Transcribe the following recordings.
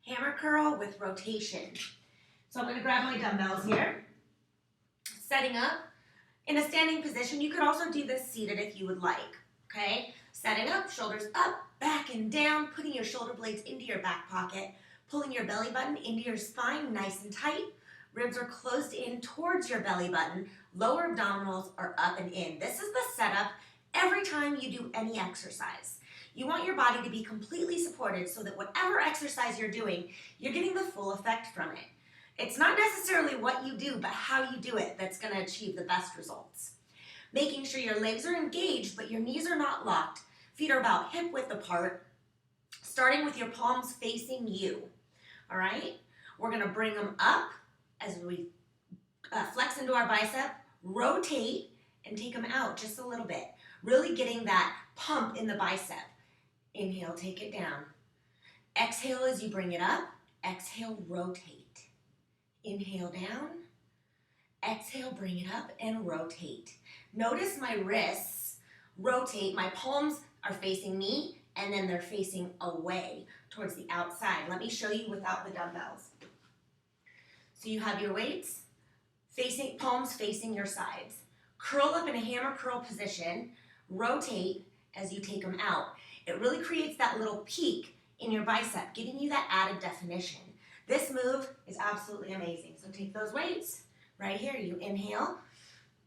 hammer curl with rotation. So I'm going to grab my dumbbells here, setting up in a standing position. You could also do this seated if you would like, okay? Setting up, shoulders up, back and down, putting your shoulder blades into your back pocket, pulling your belly button into your spine nice and tight. Ribs are closed in towards your belly button. Lower abdominals are up and in. This is the setup every time you do any exercise. You want your body to be completely supported so that whatever exercise you're doing, you're getting the full effect from it. It's not necessarily what you do, but how you do it that's going to achieve the best results. Making sure your legs are engaged, but your knees are not locked. Feet are about hip width apart, starting with your palms facing you. All right? We're going to bring them up as we flex into our bicep, rotate, and take them out just a little bit. Really getting that pump in the bicep. Inhale, take it down. Exhale as you bring it up. Exhale, rotate. Inhale down. Exhale, bring it up and rotate. Notice my wrists rotate. My palms are facing me and then they're facing away towards the outside. Let me show you without the dumbbells. So you have your weights, palms facing your sides. Curl up in a hammer curl position. Rotate as you take them out. It really creates that little peak in your bicep, giving you that added definition. This move is absolutely amazing. So take those weights right here. You inhale,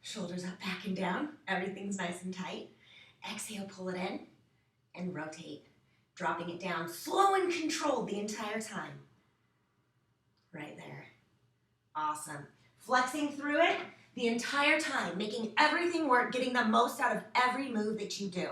shoulders up, back and down. Everything's nice and tight. Exhale, pull it in and rotate. Dropping it down, slow and controlled the entire time. Right there. Awesome. Flexing through it the entire time, making everything work, getting the most out of every move that you do.